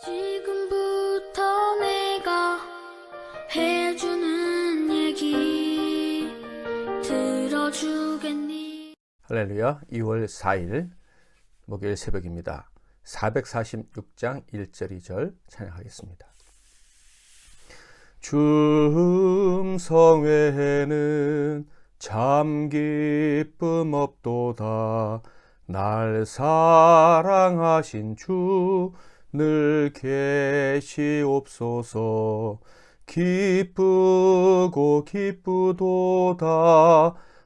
지금부터 내가 해주는 얘기 들어주겠니? 할렐루야. 2월 4일 목요일 새벽입니다. 446장 1절 2절 찬양하겠습니다. 주 음성에는 참 기쁨 없도다. 날 사랑하신 주 늘 계시옵소서. 기쁘고 기쁘도다.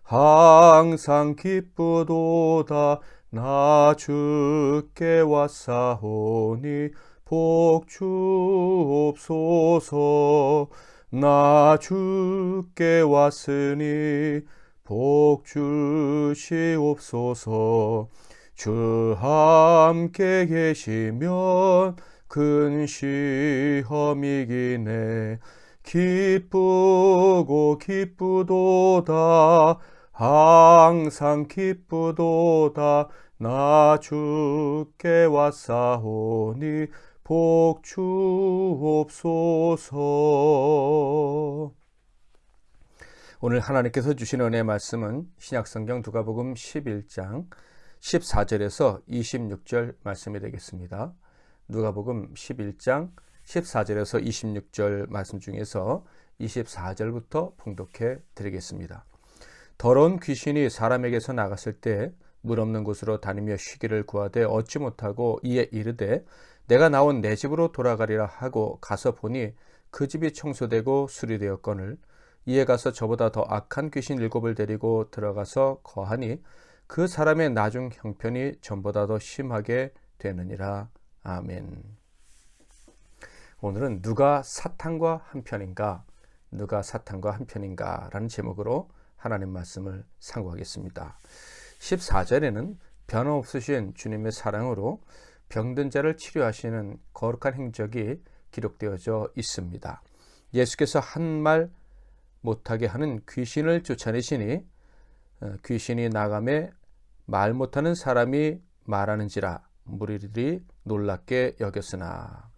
항상 기쁘도다. 나 주께 왔사오니 복 주옵소서. 나 주께 왔으니 복 주시옵소서. 주 함께 계시면 큰 시험이기네. 기쁘고 기쁘도다. 항상 기쁘도다. 나 주께 왔사오니 복 주옵소서. 오늘 하나님께서 주신 은혜의 말씀은 신약성경 누가복음 11장 14절에서 26절 말씀이 되겠습니다. 누가복음 11장 14절에서 26절 말씀 중에서 24절부터 봉독해 드리겠습니다. 더러운 귀신이 사람에게서 나갔을 때 물 없는 곳으로 다니며 쉬기를 구하되 얻지 못하고 이에 이르되 내가 나온 내 집으로 돌아가리라 하고 가서 보니 그 집이 청소되고 수리되었거늘 이에 가서 저보다 더 악한 귀신 7을 데리고 들어가서 거하니 그 사람의 나중 형편이 전보다 더 심하게 되느니라. 아멘. 오늘은 누가 사탄과 한편인가? 누가 사탄과 한편인가? 라는 제목으로 하나님 말씀을 상고하겠습니다. 14절에는 변함없으신 주님의 사랑으로 병든 자를 치료하시는 거룩한 행적이 기록되어져 있습니다. 예수께서 한 말 못하게 하는 귀신을 쫓아내시니 귀신이 나가매 말 못하는 사람이 말하는지라 무리들이 놀랍게 여겼으나,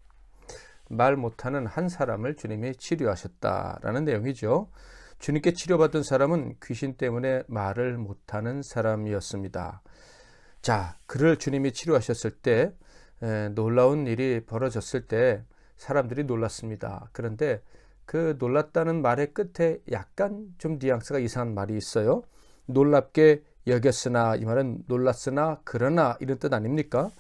말 못하는 한 사람을 주님이 치료하셨다라는 내용이죠. 주님께 치료받은 사람은 귀신 때문에 말을 못하는 사람이었습니다. 자, 그를 주님이 치료하셨을 때 놀라운 일이 벌어졌을 때 사람들이 놀랐습니다. 그런데 그 놀랐다는 말의 끝에 약간 좀 뉘앙스가 이상한 말이 있어요. 놀랍게 여겼으나, 이 말은 놀랐으나 그러나 이런 뜻 아닙니까?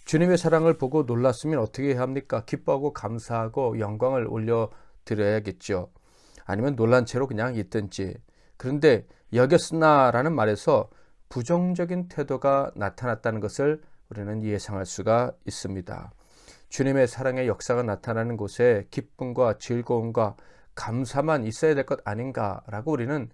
주님의 사랑을 보고 놀랐으면 어떻게 해야 합니까? 기뻐하고 감사하고 영광을 올려드려야겠죠. 아니면 놀란 채로 그냥 있든지. 그런데 여겼으나 라는 말에서 부정적인 태도가 나타났다는 것을 우리는 예상할 수가 있습니다. 주님의 사랑의 역사가 나타나는 곳에 기쁨과 즐거움과 감사만 있어야 될 것 아닌가라고 우리는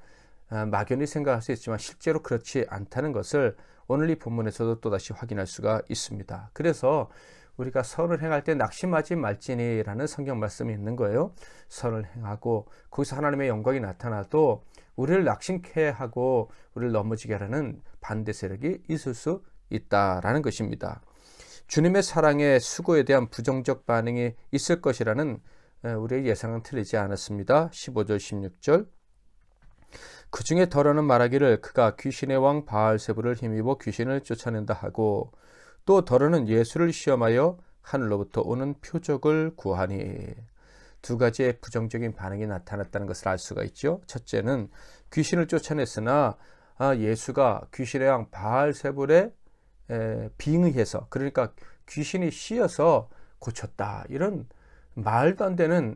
막연히 생각할 수 있지만 실제로 그렇지 않다는 것을 오늘 이 본문에서도 또다시 확인할 수가 있습니다. 그래서 우리가 선을 행할 때 낙심하지 말지니라는 성경 말씀이 있는 거예요. 선을 행하고 거기서 하나님의 영광이 나타나도 우리를 낙심케 하고 우리를 넘어지게 하려는 반대 세력이 있을 수 있다라는 것입니다. 주님의 사랑의 수고에 대한 부정적 반응이 있을 것이라는 우리의 예상은 틀리지 않았습니다. 15절 16절 그 중에 더러는 말하기를 그가 귀신의 왕 바알세불을 힘입어 귀신을 쫓아낸다 하고, 또 더러는 예수를 시험하여 하늘로부터 오는 표적을 구하니. 두 가지의 부정적인 반응이 나타났다는 것을 알 수가 있죠. 첫째는 귀신을 쫓아냈으나 예수가 귀신의 왕 바알세불에 빙의해서, 그러니까 귀신이 씌어서 고쳤다, 이런 말도 안 되는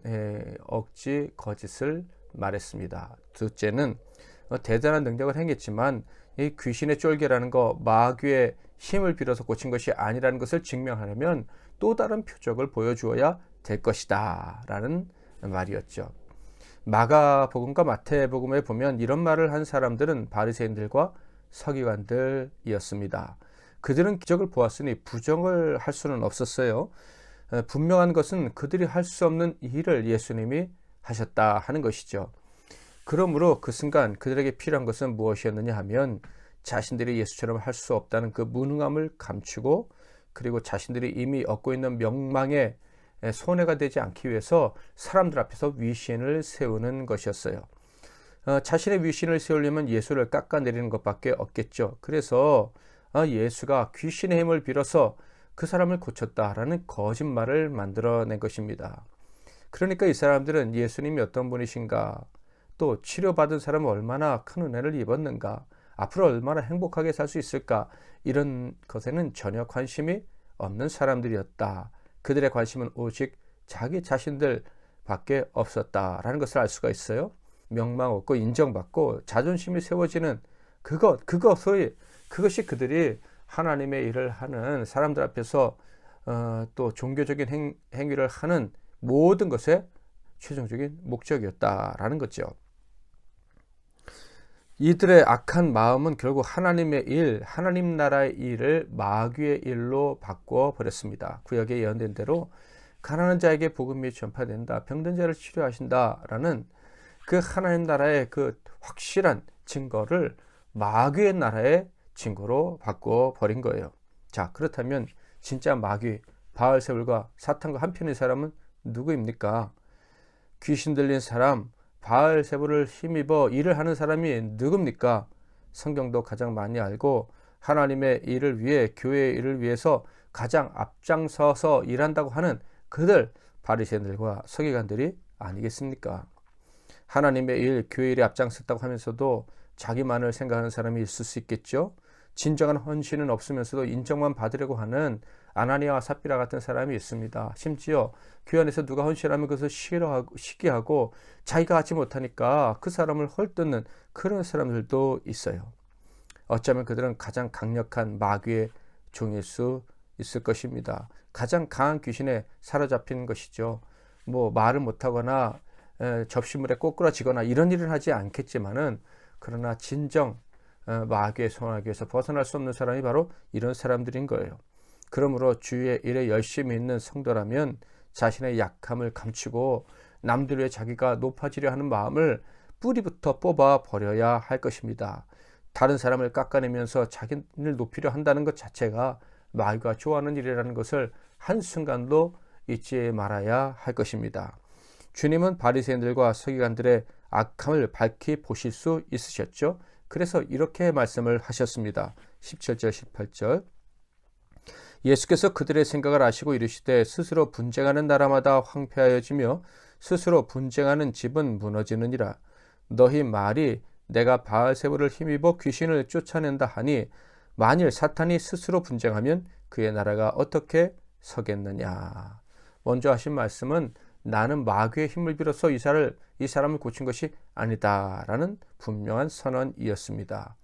억지 거짓을 말했습니다. 둘째는 대단한 능력을 행했지만 이 귀신의 쫄개라는 거, 마귀의 힘을 빌어서 고친 것이 아니라는 것을 증명하려면 또 다른 표적을 보여주어야 될 것이다 라는 말이었죠. 마가복음과 마태복음에 보면 이런 말을 한 사람들은 바리새인들과 서기관들이었습니다. 그들은 기적을 보았으니 부정을 할 수는 없었어요. 분명한 것은 그들이 할 수 없는 일을 예수님이 하셨다 하는 것이죠. 그러므로 그 순간 그들에게 필요한 것은 무엇이었느냐 하면 자신들이 예수처럼 할 수 없다는 그 무능함을 감추고, 그리고 자신들이 이미 얻고 있는 명망에 손해가 되지 않기 위해서 사람들 앞에서 위신을 세우는 것이었어요. 자신의 위신을 세우려면 예수를 깎아내리는 것밖에 없겠죠. 그래서 예수가 귀신의 힘을 빌어서 그 사람을 고쳤다라는 거짓말을 만들어낸 것입니다. 그러니까 이 사람들은 예수님이 어떤 분이신가, 또 치료받은 사람은 얼마나 큰 은혜를 입었는가, 앞으로 얼마나 행복하게 살 수 있을까, 이런 것에는 전혀 관심이 없는 사람들이었다. 그들의 관심은 오직 자기 자신들 밖에 없었다라는 것을 알 수가 있어요. 명망 얻고 인정받고 자존심이 세워지는 그것이 그들이 하나님의 일을 하는 사람들 앞에서 또 종교적인 행위를 하는 모든 것의 최종적인 목적이었다라는 거죠. 이들의 악한 마음은 결국 하나님의 일, 하나님 나라의 일을 마귀의 일로 바꿔 버렸습니다. 구약에 예언된 대로 가난한 자에게 복음이 전파된다, 병든 자를 치료하신다라는 그 하나님 나라의 그 확실한 증거를 마귀의 나라의 증거로 바꿔 버린 거예요. 자, 그렇다면 진짜 마귀 바알세불과 사탄과 한편인 사람은 누구입니까? 귀신 들린 사람, 바알세불을 힘입어 일을 하는 사람이 누굽니까? 성경도 가장 많이 알고 하나님의 일을 위해, 교회의 일을 위해서 가장 앞장서서 일한다고 하는 그들 바리새인들과 서기관들이 아니겠습니까? 하나님의 일, 교회 일에 앞장섰다고 하면서도 자기만을 생각하는 사람이 있을 수 있겠죠. 진정한 헌신은 없으면서도 인정만 받으려고 하는 아나니아와 삽비라 같은 사람이 있습니다. 심지어 교회 안에서 누가 헌신하면 그것을 싫어하고 시기하고 자기가 하지 못하니까 그 사람을 헐뜯는 그런 사람들도 있어요. 어쩌면 그들은 가장 강력한 마귀의 종일 수 있을 것입니다. 가장 강한 귀신에 사로잡힌 것이죠. 말을 못하거나 접시물에 꼬꾸라지거나 이런 일은 하지 않겠지만은, 그러나 진정 마귀의 손아귀에서 벗어날 수 없는 사람이 바로 이런 사람들인 거예요. 그러므로 주의 일에 열심히 있는 성도라면 자신의 약함을 감추고 남들 위해 자기가 높아지려 하는 마음을 뿌리부터 뽑아 버려야 할 것입니다. 다른 사람을 깎아내면서 자기를 높이려 한다는 것 자체가 마귀가 좋아하는 일이라는 것을 한순간도 잊지 말아야 할 것입니다. 주님은 바리새인들과 서기관들의 악함을 밝히 보실 수 있으셨죠. 그래서 이렇게 말씀을 하셨습니다. 17절 18절 예수께서 그들의 생각을 아시고 이르시되 스스로 분쟁하는 나라마다 황폐하여지며 스스로 분쟁하는 집은 무너지느니라. 너희 말이 내가 바알세불을 힘입어 귀신을 쫓아낸다 하니 만일 사탄이 스스로 분쟁하면 그의 나라가 어떻게 서겠느냐. 먼저 하신 말씀은 나는 마귀의 힘을 빌어서 이 사람을 고친 것이 아니다라는 분명한 선언이었습니다.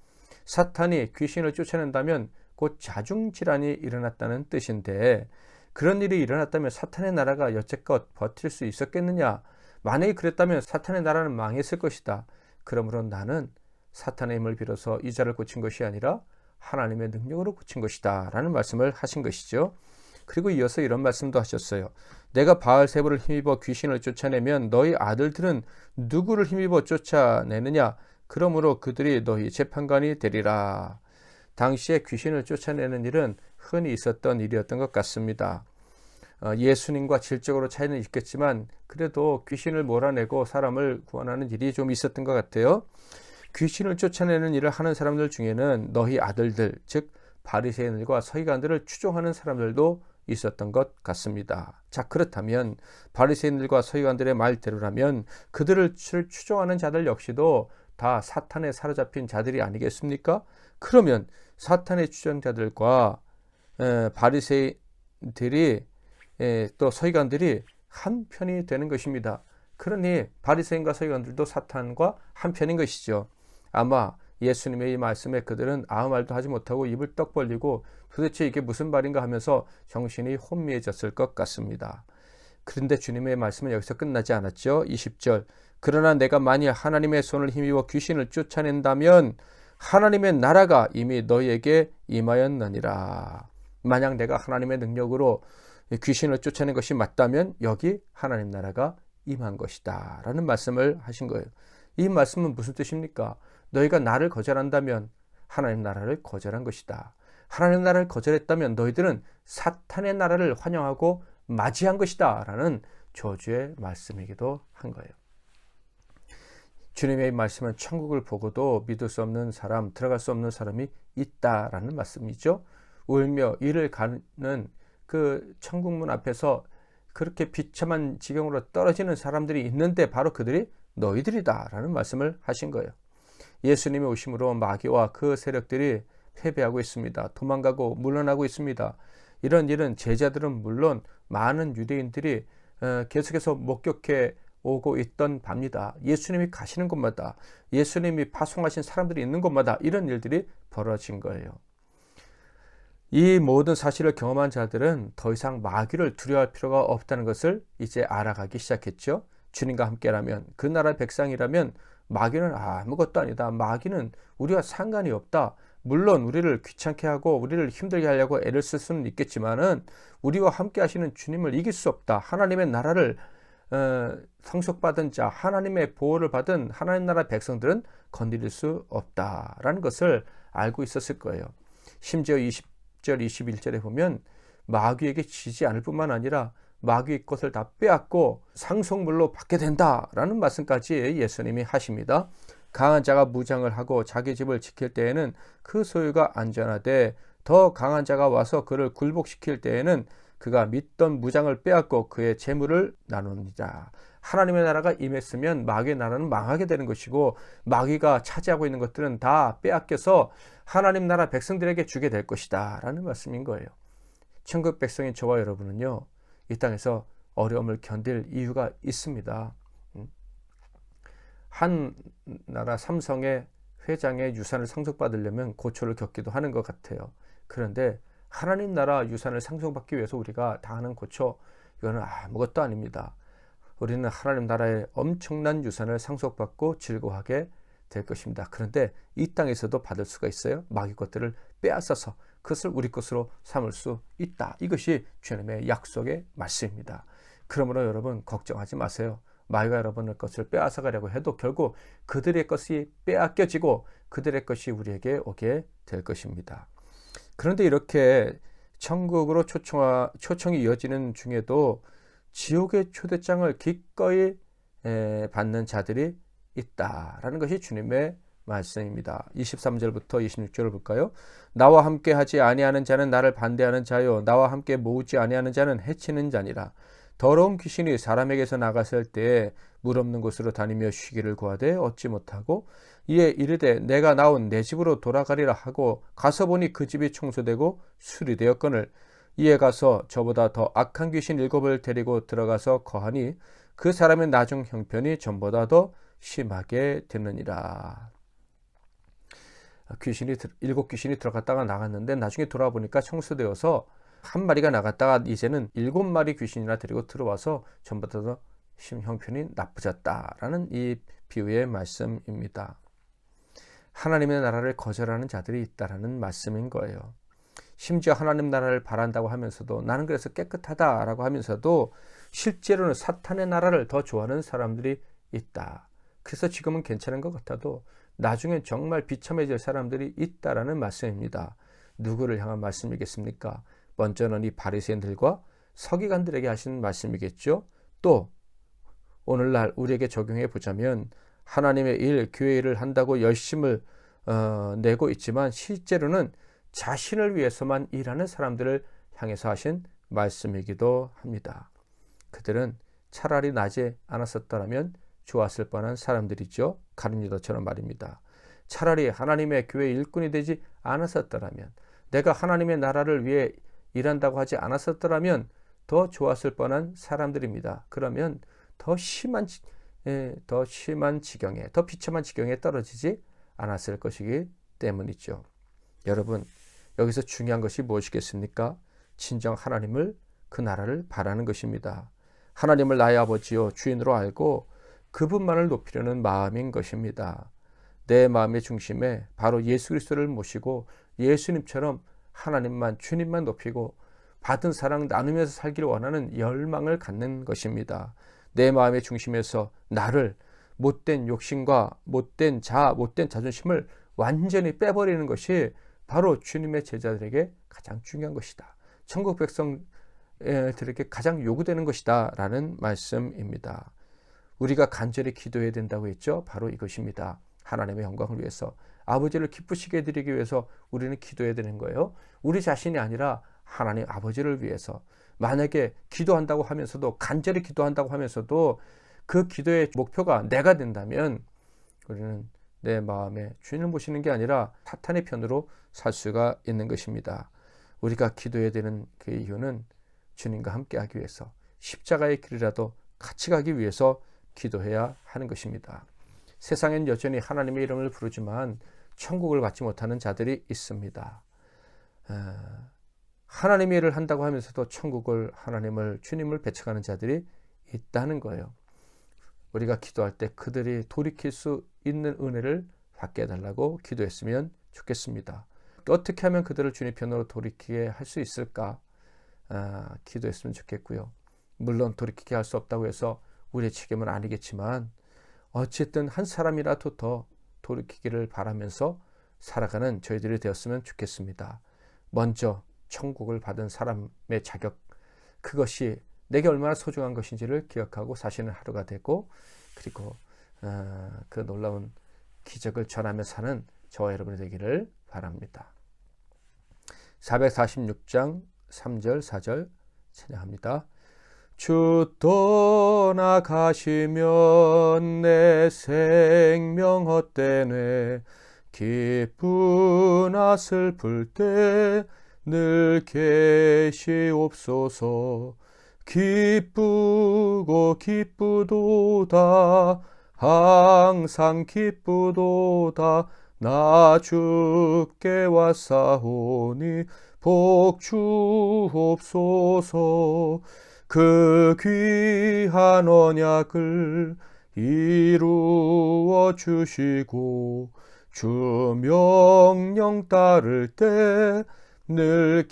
사탄이 귀신을 쫓아낸다면 곧 자중질환이 일어났다는 뜻인데, 그런 일이 일어났다면 사탄의 나라가 여태껏 버틸 수 있었겠느냐? 만약에 그랬다면 사탄의 나라는 망했을 것이다. 그러므로 나는 사탄의 힘을 빌어서 이 자를 고친 것이 아니라 하나님의 능력으로 고친 것이다 라는 말씀을 하신 것이죠. 그리고 이어서 이런 말씀도 하셨어요. 내가 바알세불을 힘입어 귀신을 쫓아내면 너희 아들들은 누구를 힘입어 쫓아내느냐? 그러므로 그들이 너희 재판관이 되리라. 당시에 귀신을 쫓아내는 일은 흔히 있었던 일이었던 것 같습니다. 예수님과 질적으로 차이는 있겠지만 그래도 귀신을 몰아내고 사람을 구원하는 일이 좀 있었던 것 같아요. 귀신을 쫓아내는 일을 하는 사람들 중에는 너희 아들들, 즉 바리새인들과 서기관들을 추종하는 사람들도 있었던 것 같습니다. 자, 그렇다면 바리새인들과 서기관들의 말대로라면 그들을 추종하는 자들 역시도 다 사탄에 사로잡힌 자들이 아니겠습니까? 그러면 사탄의 추종자들과 바리새인들이 또 서기관들이 한 편이 되는 것입니다. 그러니 바리새인과 서기관들도 사탄과 한 편인 것이죠. 아마 예수님의 이 말씀에 그들은 아무 말도 하지 못하고 입을 떡 벌리고 도대체 이게 무슨 말인가 하면서 정신이 혼미해졌을 것 같습니다. 그런데 주님의 말씀은 여기서 끝나지 않았죠. 20절 그러나 내가 만일 하나님의 손을 힘입어 귀신을 쫓아낸다면 하나님의 나라가 이미 너희에게 임하였느니라. 만약 내가 하나님의 능력으로 귀신을 쫓아낸 것이 맞다면 여기 하나님 나라가 임한 것이다 라는 말씀을 하신 거예요. 이 말씀은 무슨 뜻입니까? 너희가 나를 거절한다면 하나님 나라를 거절한 것이다. 하나님 나라를 거절했다면 너희들은 사탄의 나라를 환영하고 맞이한 것이다 라는 저주의 말씀이기도 한 거예요. 주님의 말씀은 천국을 보고도 믿을 수 없는 사람, 들어갈 수 없는 사람이 있다라는 말씀이죠. 울며 이를 가는 그 천국문 앞에서 그렇게 비참한 지경으로 떨어지는 사람들이 있는데 바로 그들이 너희들이다 라는 말씀을 하신 거예요. 예수님의 오심으로 마귀와 그 세력들이 패배하고 있습니다. 도망가고 물러나고 있습니다. 이런 일은 제자들은 물론 많은 유대인들이 계속해서 목격해 오고 있던 바입니다. 예수님이 가시는 곳마다, 예수님이 파송하신 사람들이 있는 곳마다 이런 일들이 벌어진 거예요. 이 모든 사실을 경험한 자들은 더 이상 마귀를 두려워할 필요가 없다는 것을 이제 알아가기 시작했죠. 주님과 함께라면, 그 나라의 백성이라면 마귀는 아무것도 아니다. 마귀는 우리와 상관이 없다. 물론 우리를 귀찮게 하고 우리를 힘들게 하려고 애를 쓸 수는 있겠지만은 우리와 함께 하시는 주님을 이길 수 없다. 하나님의 나라를 상속받은 자, 하나님의 보호를 받은 하나님 나라 백성들은 건드릴 수 없다라는 것을 알고 있었을 거예요. 심지어 20절, 21절에 보면 마귀에게 지지 않을 뿐만 아니라 마귀의 것을 다 빼앗고 상속물로 받게 된다라는 말씀까지 예수님이 하십니다. 강한 자가 무장을 하고 자기 집을 지킬 때에는 그 소유가 안전하되 더 강한 자가 와서 그를 굴복시킬 때에는 그가 믿던 무장을 빼앗고 그의 재물을 나눕니다. 하나님의 나라가 임했으면 마귀의 나라는 망하게 되는 것이고 마귀가 차지하고 있는 것들은 다 빼앗겨서 하나님 나라 백성들에게 주게 될 것이다 라는 말씀인 거예요. 천국 백성인 저와 여러분은요, 이 땅에서 어려움을 견딜 이유가 있습니다. 한 나라 삼성의 회장의 유산을 상속받으려면 고초를 겪기도 하는 것 같아요. 그런데 하나님 나라 유산을 상속받기 위해서 우리가 당하는 고초, 이거는 아무것도 아닙니다. 우리는 하나님 나라의 엄청난 유산을 상속받고 즐거워하게 될 것입니다. 그런데 이 땅에서도 받을 수가 있어요. 마귀 것들을 빼앗아서 그것을 우리 것으로 삼을 수 있다. 이것이 주님의 약속의 말씀입니다. 그러므로 여러분 걱정하지 마세요. 마귀가 여러분의 것을 빼앗아 가려고 해도 결국 그들의 것이 빼앗겨지고 그들의 것이 우리에게 오게 될 것입니다. 그런데 이렇게 천국으로 초청이 이어지는 중에도 지옥의 초대장을 기꺼이 받는 자들이 있다라는 것이 주님의 말씀입니다. 23절부터 26절을 볼까요? 나와 함께 하지 아니하는 자는 나를 반대하는 자요, 나와 함께 모으지 아니하는 자는 해치는 자니라. 더러운 귀신이 사람에게서 나갔을 때에 물 없는 곳으로 다니며 쉬기를 구하되 얻지 못하고 이에 이르되 내가 나온 내 집으로 돌아가리라 하고 가서 보니 그 집이 청소되고 수리되었거늘 이에 가서 저보다 더 악한 귀신 7을 데리고 들어가서 거하니 그 사람의 나중 형편이 전보다 더 심하게 되느니라. 7 귀신이 들어갔다가 나갔는데 나중에 돌아보니까 청소되어서 한 마리가 나갔다가 이제는 7마리 귀신이나 데리고 들어와서 전보다 더 형편이 나쁘졌다라는 이 비유의 말씀입니다. 하나님의 나라를 거절하는 자들이 있다라는 말씀인 거예요. 심지어 하나님 나라를 바란다고 하면서도 나는 그래서 깨끗하다라고 하면서도 실제로는 사탄의 나라를 더 좋아하는 사람들이 있다. 그래서 지금은 괜찮은 것 같아도 나중엔 정말 비참해질 사람들이 있다라는 말씀입니다. 누구를 향한 말씀이겠습니까? 먼저는 이 바리새인들과 서기관들에게 하신 말씀이겠죠. 또 오늘날 우리에게 적용해 보자면 하나님의 일, 교회 일을 한다고 열심을 내고 있지만 실제로는 자신을 위해서만 일하는 사람들을 향해서 하신 말씀이기도 합니다. 그들은 차라리 나지 않았었더라면 좋았을 뻔한 사람들이죠. 가룟 유다처럼 말입니다. 차라리 하나님의 교회 일꾼이 되지 않았었더라면, 내가 하나님의 나라를 위해 일한다고 하지 않았었더라면 더 좋았을 뻔한 사람들입니다. 그러면 더 심한 지경에, 더 비참한 지경에 떨어지지 않았을 것이기 때문이죠. 여러분, 여기서 중요한 것이 무엇이겠습니까? 진정 하나님을, 그 나라를 바라는 것입니다. 하나님을 나의 아버지요 주인으로 알고 그분만을 높이려는 마음인 것입니다. 내 마음의 중심에 바로 예수 그리스도를 모시고 예수님처럼 하나님만, 주님만 높이고 받은 사랑 나누면서 살기를 원하는 열망을 갖는 것입니다. 내 마음의 중심에서 나를, 못된 욕심과 못된 자존심을 완전히 빼버리는 것이 바로 주님의 제자들에게 가장 중요한 것이다. 천국 백성 들에게 가장 요구되는 것이다 라는 말씀입니다. 우리가 간절히 기도해야 된다고 했죠. 바로 이것입니다. 하나님의 영광을 위해서, 아버지를 기쁘시게 해드리기 위해서 우리는 기도해야 되는 거예요. 우리 자신이 아니라 하나님 아버지를 위해서. 만약에 기도한다고 하면서도, 간절히 기도한다고 하면서도 그 기도의 목표가 내가 된다면 우리는 내 마음에 주인을 모시는 게 아니라 사탄의 편으로 살 수가 있는 것입니다. 우리가 기도해야 되는 그 이유는 주님과 함께 하기 위해서, 십자가의 길이라도 같이 가기 위해서 기도해야 하는 것입니다. 세상엔 여전히 하나님의 이름을 부르지만 천국을 받지 못하는 자들이 있습니다. 하나님의 일을 한다고 하면서도 천국을, 하나님을, 주님을 배척하는 자들이 있다는 거예요. 우리가 기도할 때 그들이 돌이킬 수 있는 은혜를 받게 해달라고 기도했으면 좋겠습니다. 어떻게 하면 그들을 주님 편으로 돌이키게 할 수 있을까? 기도했으면 좋겠고요. 물론 돌이키게 할 수 없다고 해서 우리의 책임은 아니겠지만 어쨌든 한 사람이라도 더 돌이키기를 바라면서 살아가는 저희들이 되었으면 좋겠습니다. 먼저 천국을 받은 사람의 자격, 그것이 내게 얼마나 소중한 것인지를 기억하고 사시는 하루가 되고, 그리고 그 놀라운 기적을 전하며 사는 저와 여러분이 되기를 바랍니다. 446장 3절 4절 찬양합니다. 주 떠나가시면 내 생명 헛되네. 기쁘나 슬플 때 늘 계시옵소서. 기쁘고 기쁘도다 항상 기쁘도다 나 주께 왔사오니 복 주옵소서. 그 귀한 언약을 이루어 주시고 주 명령 따를 때 늘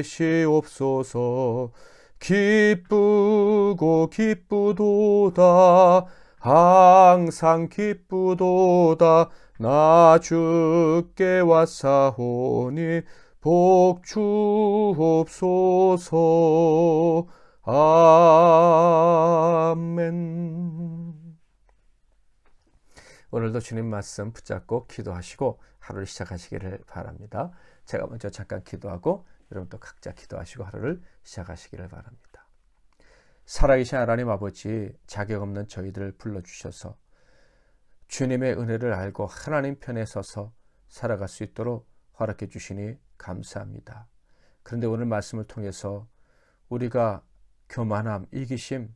계시옵소서. 기쁘고 기쁘도다 항상 기쁘도다 나 주께 왔사오니 복 주옵소서. 아멘. 오늘도 주님 말씀 붙잡고 기도하시고 하루를 시작하시기를 바랍니다. 제가 먼저 잠깐 기도하고 여러분도 각자 기도하시고 하루를 시작하시기를 바랍니다. 살아계신 하나님 아버지, 자격 없는 저희들을 불러주셔서 주님의 은혜를 알고 하나님 편에 서서 살아갈 수 있도록 허락해 주시니 감사합니다. 그런데 오늘 말씀을 통해서 우리가 교만함, 이기심,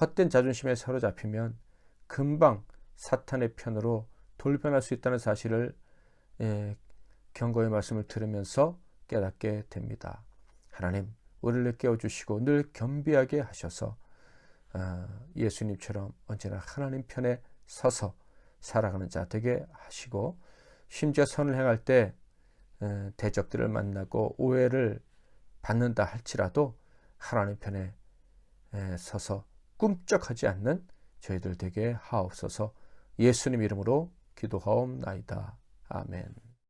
헛된 자존심에 사로잡히면 금방 사탄의 편으로 돌변할 수 있다는 사실을 경고의 말씀을 들으면서 깨닫게 됩니다. 하나님, 우리를 깨워주시고 늘 겸비하게 하셔서 예수님처럼 언제나 하나님 편에 서서 살아가는 자 되게 하시고, 심지어 선을 행할 때 대적들을 만나고 오해를 받는다 할지라도 하나님 편에 서서 꿈쩍하지 않는 저희들 되게 하옵소서. 예수님 이름으로 기도하옵나이다. 아멘.